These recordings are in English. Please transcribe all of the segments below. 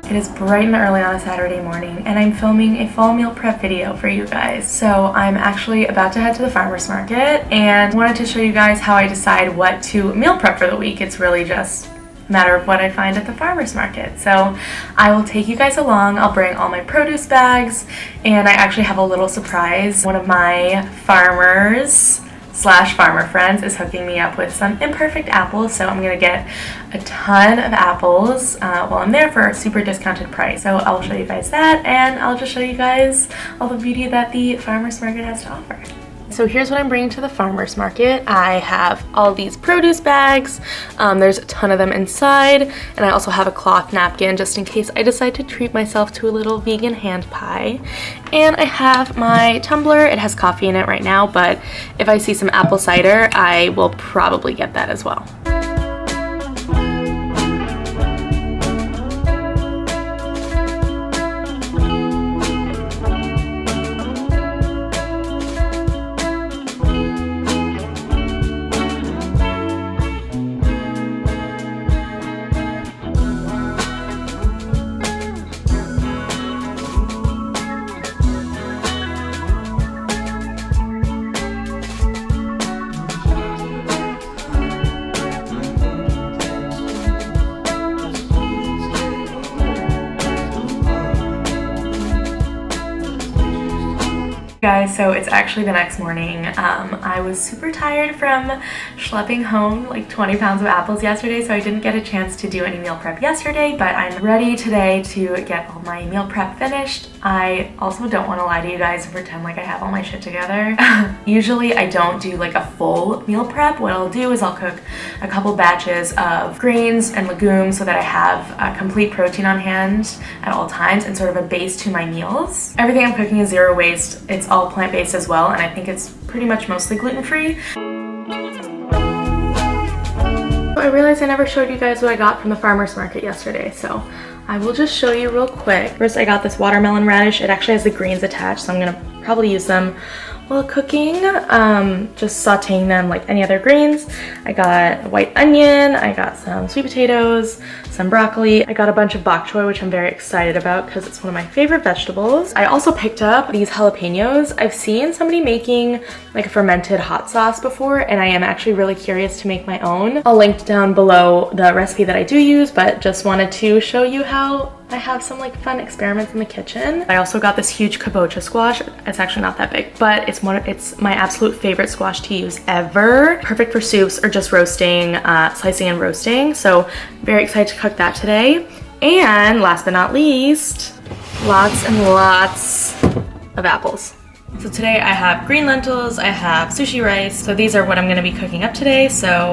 It is bright and early on a Saturday morning and I'm filming a fall meal prep video for you guys. So I'm actually about to head to the farmer's market and wanted to show you guys how I decide what to meal prep for the week. It's really just a matter of what I find at the farmer's market. So I will take you guys along. I'll bring all my produce bags and I actually have a little surprise. One of my farmer friends is hooking me up with some imperfect apples, so I'm gonna get a ton of apples while I'm there for a super discounted price. So I'll show you guys that, and I'll just show you guys all the beauty that the farmer's market has to offer. So here's what I'm bringing to the farmer's market. I have all these produce bags. There's a ton of them inside, and I also have a cloth napkin just in case I decide to treat myself to a little vegan hand pie. And I have my tumbler. It has coffee in it right now, but if I see some apple cider, I will probably get that as well. Guys, so it's actually the next morning. I was super tired from schlepping home like 20 pounds of apples yesterday, so I didn't get a chance to do any meal prep yesterday, but I'm ready today to get all my meal prep finished. I also don't want to lie to you guys and pretend like I have all my shit together. Usually I don't do like a full meal prep. What I'll do is I'll cook a couple batches of grains and legumes so that I have complete protein on hand at all times and sort of a base to my meals. Everything I'm cooking is zero waste. It's all plant-based as well, and I think it's pretty much mostly gluten-free. I realized I never showed you guys what I got from the farmer's market yesterday, so I will just show you real quick. First, I got this watermelon radish. It actually has the greens attached, so I'm gonna probably use them while cooking, just sauteing them like any other greens. I got a white onion, I got some sweet potatoes, some broccoli. I got a bunch of bok choy, which I'm very excited about because it's one of my favorite vegetables. I also picked up these jalapenos. I've seen somebody making like a fermented hot sauce before, and I am actually really curious to make my own. I'll link down below the recipe that I do use, but just wanted to show you how I have some like fun experiments in the kitchen. I also got this huge kabocha squash. It's actually not that big, but it's my absolute favorite squash to use ever. Perfect for soups or just roasting, slicing and roasting. So very excited to cook that today. And last but not least, lots and lots of apples. So today I have green lentils, I have sushi rice. So these are what I'm gonna be cooking up today. So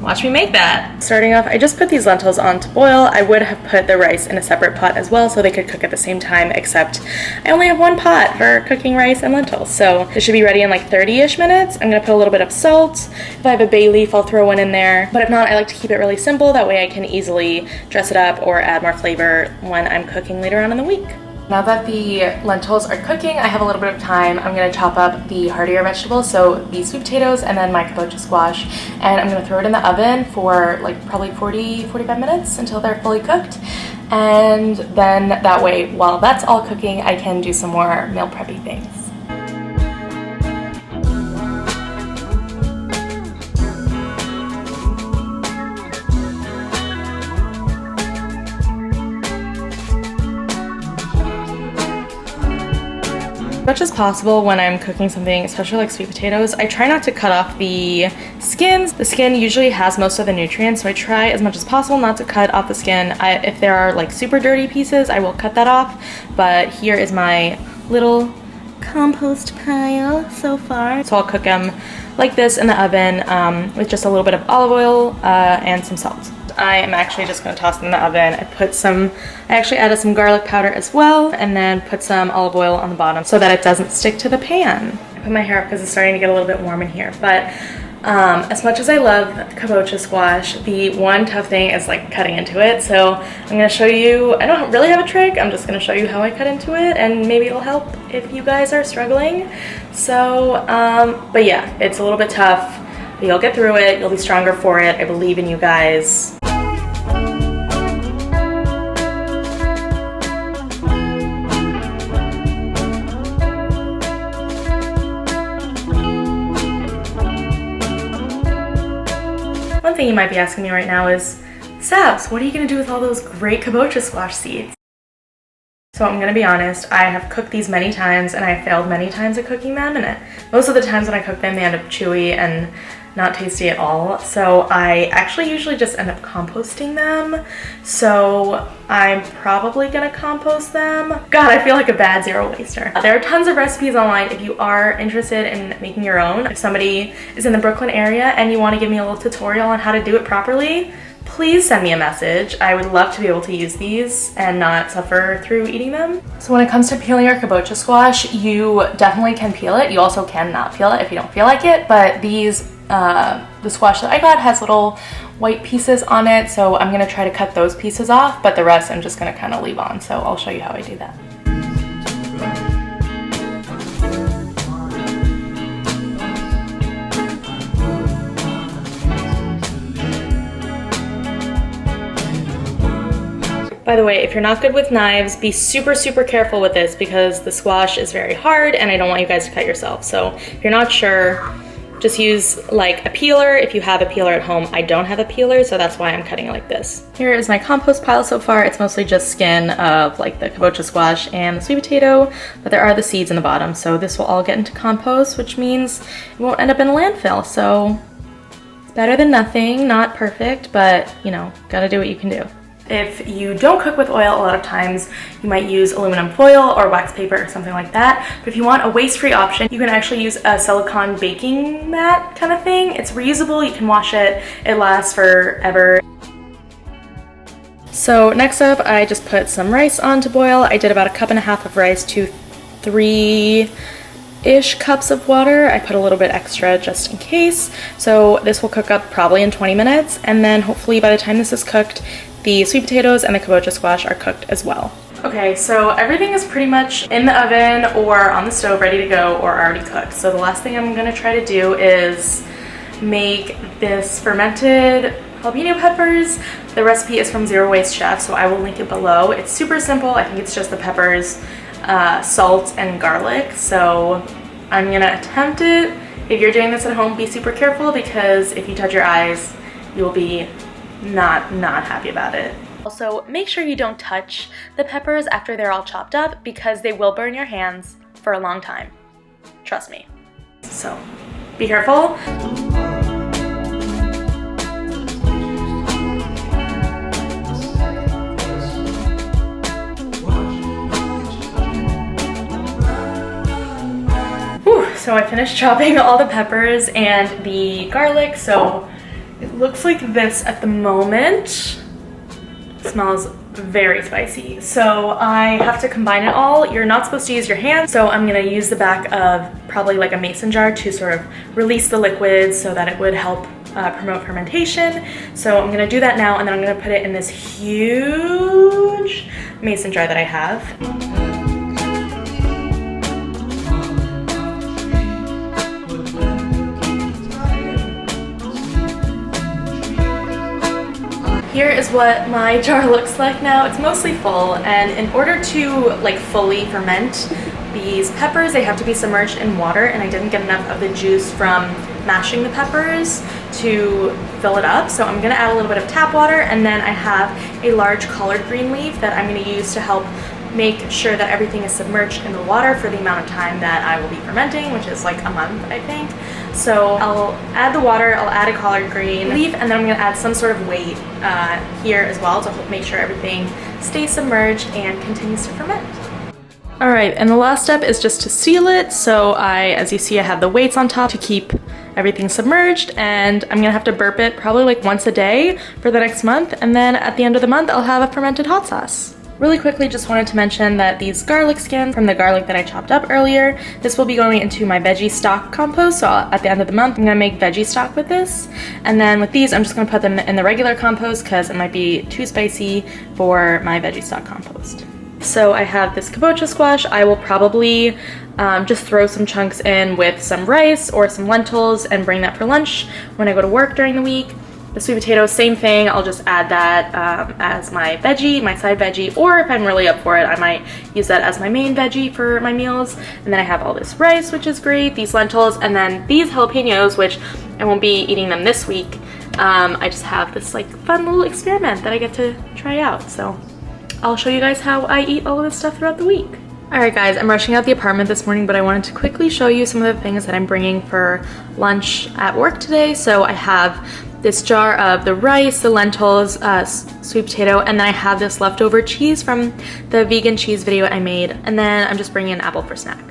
watch me make that. Starting off, I just put these lentils on to boil. I would have put the rice in a separate pot as well so they could cook at the same time, except I only have one pot for cooking rice and lentils. So it should be ready in like 30-ish minutes. I'm gonna put a little bit of salt. If I have a bay leaf, I'll throw one in there. But if not, I like to keep it really simple. That way I can easily dress it up or add more flavor when I'm cooking later on in the week. Now that the lentils are cooking, I have a little bit of time. I'm gonna chop up the heartier vegetables, so the sweet potatoes and then my kabocha squash, and I'm gonna throw it in the oven for like probably 40-45 minutes until they're fully cooked. And then that way, while that's all cooking, I can do some more meal preppy things. As much as possible when I'm cooking something, especially like sweet potatoes, I try not to cut off the skins. The skin usually has most of the nutrients, so I try as much as possible not to cut off the skin. If there are like super dirty pieces, I will cut that off, but here is my little compost pile so far. So I'll cook them like this in the oven with just a little bit of olive oil and some salt. I am actually just going to toss them in the oven. I actually added some garlic powder as well, and then put some olive oil on the bottom so that it doesn't stick to the pan. I put my hair up because it's starting to get a little bit warm in here, but as much as I love kabocha squash, the one tough thing is like cutting into it. So I'm going to show you, I don't really have a trick, I'm just going to show you how I cut into it, and maybe it'll help if you guys are struggling. So, but yeah, it's a little bit tough, but you'll get through it, you'll be stronger for it. I believe in you guys. thing you might be asking me right now is, Sabs, what are you gonna do with all those great kabocha squash seeds? So I'm gonna be honest, I have cooked these many times and I failed many times at cooking them, and most of the times when I cook them they end up chewy and not tasty at all. So I actually usually just end up composting them. So I'm probably gonna compost them. God, I feel like a bad zero waster. There are tons of recipes online if you are interested in making your own. If somebody is in the Brooklyn area and you wanna give me a little tutorial on how to do it properly, please send me a message. I would love to be able to use these and not suffer through eating them. So when it comes to peeling your kabocha squash, you definitely can peel it. You also can not peel it if you don't feel like it, but these, the squash that I got has little white pieces on it, so I'm gonna try to cut those pieces off, but the rest I'm just gonna kind of leave on, so I'll show you how I do that. By the way, if you're not good with knives, be super, super careful with this because the squash is very hard and I don't want you guys to cut yourself. So if you're not sure, just use like a peeler if you have a peeler at home. I don't have a peeler, so that's why I'm cutting it like this. Here is my compost pile so far. It's mostly just skin of like the kabocha squash and the sweet potato, but there are the seeds in the bottom. So this will all get into compost, which means it won't end up in a landfill. So it's better than nothing, not perfect, but you know, gotta do what you can do. If you don't cook with oil, a lot of times you might use aluminum foil or wax paper or something like that. But if you want a waste-free option, you can actually use a silicone baking mat kind of thing. It's reusable, you can wash it, it lasts forever. So next up, I just put some rice on to boil. I did about 1.5 cups of rice to 3-ish cups of water. I put a little bit extra just in case. So this will cook up probably in 20 minutes. And then hopefully by the time this is cooked, the sweet potatoes and the kabocha squash are cooked as well. Okay, so everything is pretty much in the oven or on the stove ready to go or already cooked. So the last thing I'm gonna try to do is make this fermented jalapeno peppers. The recipe is from Zero Waste Chef, so I will link it below. It's super simple. I think it's just the peppers, salt, and garlic. So I'm gonna attempt it. If you're doing this at home, be super careful because if you touch your eyes, you'll be not happy about it. Also, make sure you don't touch the peppers after they're all chopped up because they will burn your hands for a long time. Trust me. So, be careful. Whew, so I finished chopping all the peppers and the garlic, so it looks like this at the moment. It smells very spicy. So I have to combine it all. You're not supposed to use your hands, so I'm gonna use the back of probably like a mason jar to sort of release the liquids so that it would help promote fermentation. So I'm gonna do that now, and then I'm gonna put it in this huge mason jar that I have. Here is what my jar looks like now. It's mostly full, and in order to like fully ferment these peppers, they have to be submerged in water, and I didn't get enough of the juice from mashing the peppers to fill it up. So I'm gonna add a little bit of tap water, and then I have a large collard green leaf that I'm gonna use to help make sure that everything is submerged in the water for the amount of time that I will be fermenting, which is like a month, I think. So I'll add the water, I'll add a collard green leaf, and then I'm gonna add some sort of weight here as well to make sure everything stays submerged and continues to ferment. All right, and the last step is just to seal it. So as you see, I have the weights on top to keep everything submerged, and I'm gonna have to burp it probably like once a day for the next month, and then at the end of the month, I'll have a fermented hot sauce. Really quickly, just wanted to mention that these garlic skins from the garlic that I chopped up earlier, this will be going into my veggie stock compost. So at the end of the month, I'm gonna make veggie stock with this. And then with these, I'm just gonna put them in the regular compost because it might be too spicy for my veggie stock compost. So I have this kabocha squash. I will probably just throw some chunks in with some rice or some lentils and bring that for lunch when I go to work during the week. The sweet potatoes, same thing. I'll just add that as my veggie, my side veggie, or if I'm really up for it, I might use that as my main veggie for my meals. And then I have all this rice, which is great, these lentils, and then these jalapenos, which I won't be eating them this week, I just have this like fun little experiment that I get to try out. So I'll show you guys how I eat all of this stuff throughout the week. Alright guys, I'm rushing out the apartment this morning, but I wanted to quickly show you some of the things that I'm bringing for lunch at work today. So I have this jar of the rice, the lentils, sweet potato, and then I have this leftover cheese from the vegan cheese video I made, and then I'm just bringing an apple for snack.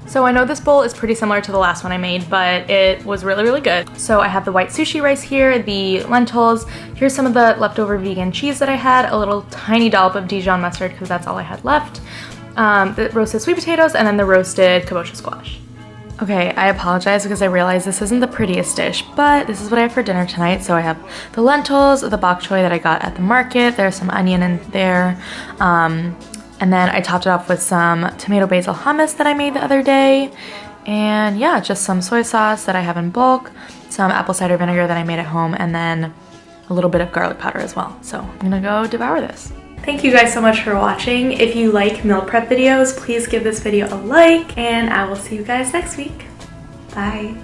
So I know this bowl is pretty similar to the last one I made, but it was really, really good. So I have the white sushi rice here, the lentils, here's some of the leftover vegan cheese that I had, a little tiny dollop of Dijon mustard because that's all I had left, the roasted sweet potatoes, and then the roasted kabocha squash. Okay, I apologize because I realize this isn't the prettiest dish, but this is what I have for dinner tonight. So I have the lentils, the bok choy that I got at the market, there's some onion in there, and then I topped it off with some tomato basil hummus that I made the other day, and yeah, just some soy sauce that I have in bulk, some apple cider vinegar that I made at home, and then a little bit of garlic powder as well. So I'm gonna go devour this. Thank you guys so much for watching. If you like meal prep videos, please give this video a like, and I will see you guys next week. Bye.